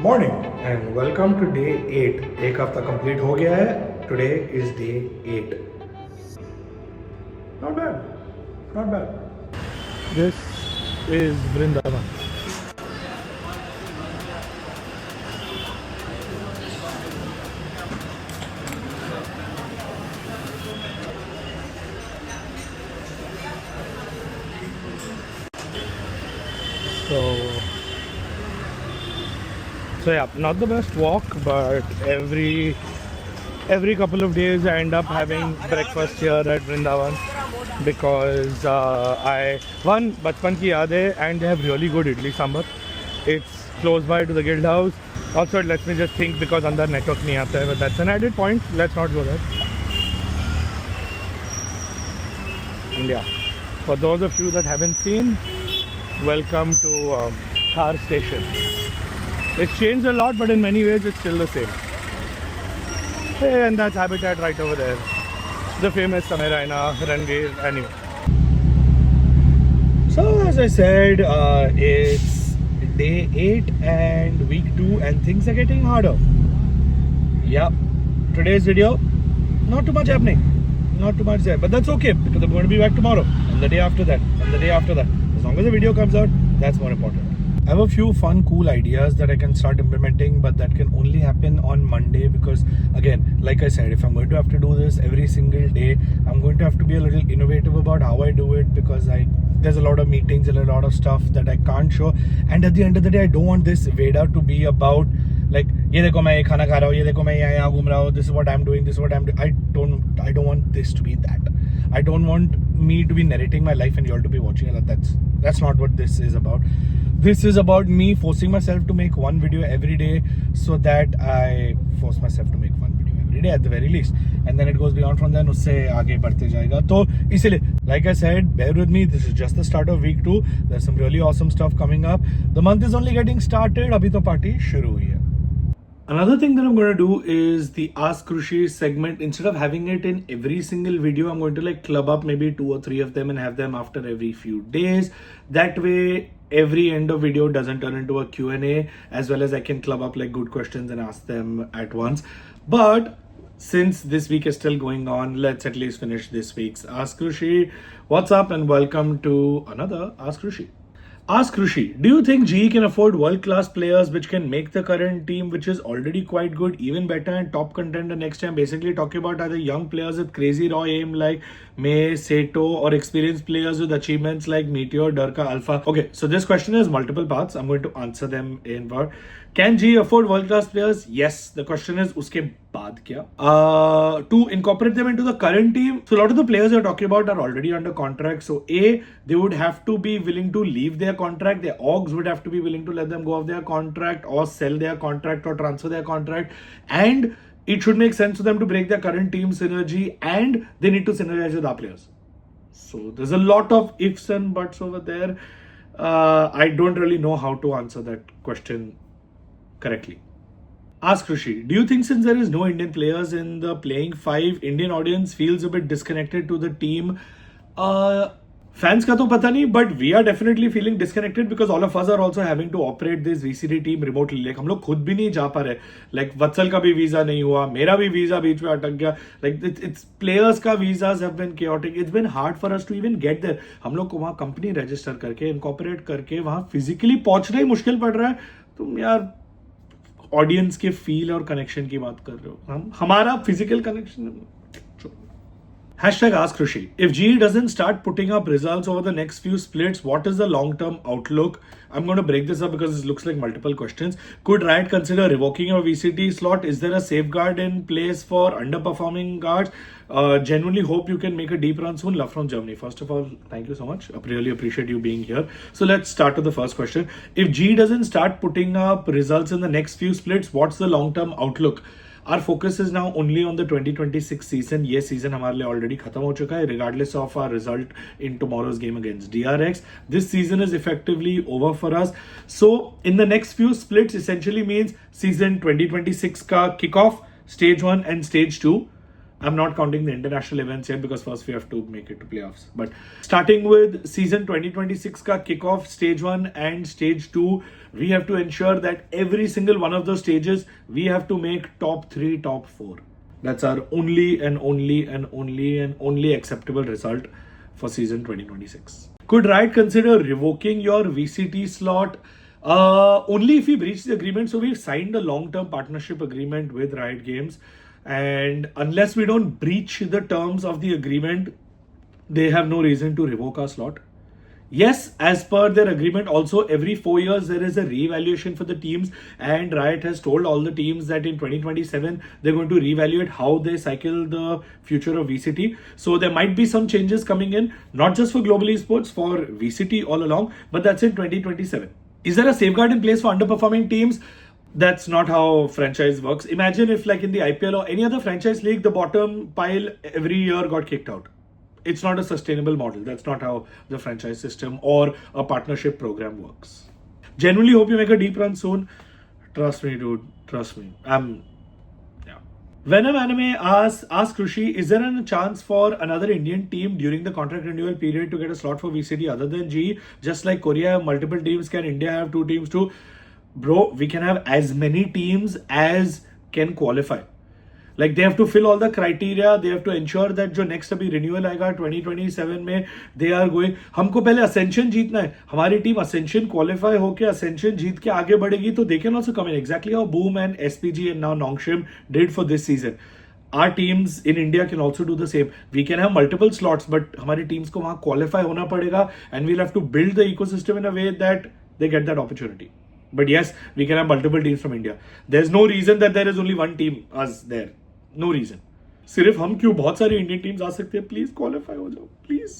Morning and welcome to day 8। एक हफ्ता complete हो गया है. Today is day 8. Not bad, not bad. This is Vrindavan. So yeah, not the best walk, but every couple of days I end up having breakfast here at Vrindavan because one bachpan ki yaad hai, and they have really good idli sambar. It's close by to the guild house. Also, it lets me just think because andar network nahi aata hai, but that's an added point. Let's not go there. And yeah, for those of you that haven't seen, welcome to Thar station. It's changed a lot, but in many ways it's still the same. Hey, and that's Habitat right over there. The famous Samiraina, Ranveer, anyway. So as I said, it's day 8 and week 2 and things are getting harder. Yeah, today's video, not too much happening. Not too much there, but that's okay because I'm going to be back tomorrow and the day after that and the day after that. As long as the video comes out, that's more important. I have a few fun, cool ideas that I can start implementing, but that can only happen on Monday because, again, like I said, if I'm going to have to do this every single day, I'm going to have to be a little innovative about how I do it because there's a lot of meetings and a lot of stuff that I can't show. And at the end of the day, I don't want this Veda to be about like, ये देखो मैं ये खाना खा रहा हूँ, ये देखो मैं यहाँ घूम रहा हूँ, this is what I'm doing, this is what I'm doing. I don't want this to be that. I don't want me to be narrating my life and you all to be watching it. That's not what this is about. This is about me forcing myself to make one video every day so that I force myself to make one video every day at the very least. And then it goes beyond from there, उससे आगे बढ़ते जाएगा. तो इसीलिए, like I said, bear with me. This is just the start of week 2. There's some really awesome stuff coming up. The month is only getting started. अभी तो party शुरू हुई है. Another thing that I'm going to do is the Ask Krushi segment. Instead of having it in every single video, I'm going to like club up maybe 2 or 3 of them and have them after every few days. That way, every end of video doesn't turn into a Q&A, as well as I can club up like good questions and ask them at once. But since this week is still going on, let's at least finish this week's Ask Krushi. What's up and welcome to another Ask Krushi. Ask Krushi, do you think GE can afford world-class players which can make the current team, which is already quite good, even better and top contender next time? Basically talking about either young players with crazy raw aim like May, Seto, or experienced players with achievements like Meteor, Durka, Alpha. Okay, so this question has multiple parts. I'm going to answer them in word. Can GE afford world-class players? Yes. The question is, uske baad kya? To incorporate them into the current team. So a lot of the players you're talking about are already under contract. So A, they would have to be willing to leave their contract. Their orgs would have to be willing to let them go of their contract or sell their contract or transfer their contract. And it should make sense to them to break their current team synergy and they need to synergize with our players. So there's a lot of ifs and buts over there. I don't really know how to answer that question correctly. Ask Krushi, do you think since there is no Indian players in the playing 5, Indian audience feels a bit disconnected to the team? Fans का तो पता नहीं, but we are definitely feeling disconnected because all of us are also having to operate this VCD team remotely. Like हम लोग खुद भी नहीं जा पा रहे. Like वत्सल का भी वीजा नहीं हुआ, मेरा भी वीजा बीच में अटक गया. Like it's players का visas have been chaotic. It's been hard for us to even get there. हम लोग को वहाँ कंपनी रजिस्टर करके इनकॉर्पोरेट करके वहाँ फिजिकली पहुंचना ही मुश्किल पड़ रहा है. तुम यार ऑडियंस के फील और कनेक्शन की बात कर रहे हो. हमारा physical connection. Hashtag Ask Krushi. If GE doesn't start putting up results over the next few splits, what is the long-term outlook? I'm going to break this up because this looks like multiple questions. Could Riot consider revoking your VCT slot? Is there a safeguard in place for underperforming guards? Genuinely hope you can make a deep run soon. Love from Germany. First of all, thank you so much. I really appreciate you being here. So let's start with the first question. If GE doesn't start putting up results in the next few splits, what's the long-term outlook? Our focus is now only on the 2026 season. Yes, season हमारे लिए already खत्म हो चुका है, regardless of our result in tomorrow's game against DRX. This season is effectively over for us. So in the next few splits essentially means season 2026 का kickoff, stage 1 and stage 2. I'm not counting the international events yet because first we have to make it to playoffs. But starting with season 2026 ka kickoff, stage 1 and stage 2, we have to ensure that every single one of those stages, we have to make top 3, top 4. That's our only acceptable result for season 2026. Could Riot consider revoking your VCT slot? Only if we breach the agreement. So we've signed a long-term partnership agreement with Riot Games. And unless we don't breach the terms of the agreement, they have no reason to revoke our slot. Yes, as per their agreement, also every 4 years there is a re-evaluation for the teams, and Riot has told all the teams that in 2027 they're going to re-evaluate how they cycle the future of VCT. So there might be some changes coming in, not just for Global Esports, for VCT all along, but that's in 2027. Is there a safeguard in place for underperforming teams? That's not how franchise works. Imagine if, like in the IPL or any other franchise league, the bottom pile every year got kicked out. It's not a sustainable model. That's not how the franchise system or a partnership program works. Genuinely hope you make a deep run soon. Trust me, dude. Trust me. Venom Anime asks Krushi, is there a chance for another Indian team during the contract renewal period to get a slot for VCT other than G? Just like Korea have multiple teams, can India have 2 teams too? Bro, we can have as many teams as can qualify. Like they have to fill all the criteria. They have to ensure that जो next अभी renewal आएगा 2027 में, they are going. हमको पहले ascension जीतना है. हमारी team ascension qualify होके ascension जीत के आगे बढ़ेगी तो they can also come in exactly how Boom and SPG and now Nongshim did for this season. Our teams in India can also do the same. We can have multiple slots, but हमारी teams को वहाँ qualify होना पड़ेगा, and we'll have to build the ecosystem in a way that they get that opportunity. But yes, we can have multiple teams from India. There's no reason that there is only one team, us there. No reason. सिर्फ हम क्यों, बहुत सारी Indian teams आ सकते हैं. Please qualify हो जाओ, please.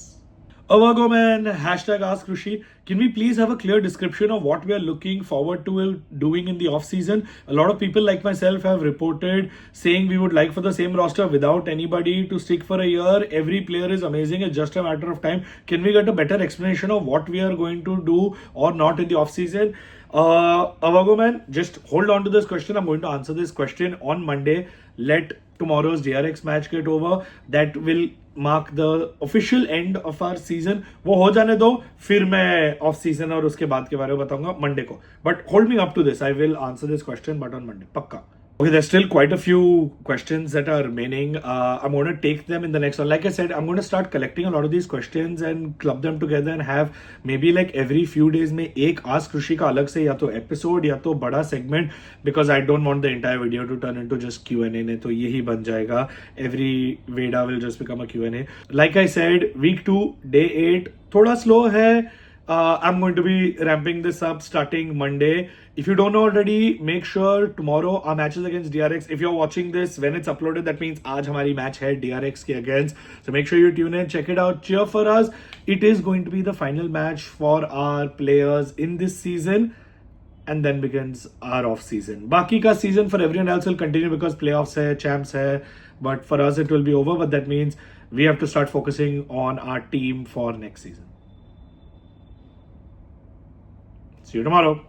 Avago man, hashtag ask Krushi. Can we please have a clear description of what we are looking forward to doing in the off season? A lot of people like myself have reported saying we would like for the same roster without anybody to stick for a year. Every player is amazing. It's just a matter of time. Can we get a better explanation of what we are going to do or not in the off season? Avago man, just hold on to this question. I'm going to answer this question on Monday. Let tomorrow's DRX match get over. That will mark the official end of our season. वो हो जाने दो, फिर मैं off season और उसके बाद के बारे में बताऊंगा Monday को. But hold me up to this. I will answer this question, but on Monday. पक्का. Okay, there's still quite a few questions that are remaining. I'm going to take them in the next one. Like I said, I'm going to start collecting a lot of these questions and club them together and have maybe like every few days में एक Ask Krushi का अलग से या तो episode या तो बड़ा segment, because I don't want the entire video to turn into just Q&A. नहीं तो यही बन जाएगा. Every Veda will just become a Q&A. Like I said, week 2, day 8, थोड़ा slow है. I'm going to be ramping this up starting Monday. If you don't know already, make sure tomorrow our matches against DRX. If you're watching this when it's uploaded, that means आज हमारी match है DRX के against. So make sure you tune in, check it out, cheer for us. It is going to be the final match for our players in this season. And then begins our off season. बाकी का season for everyone else will continue because playoffs है, champs है. But for us it will be over. But that means we have to start focusing on our team for next season. See you tomorrow.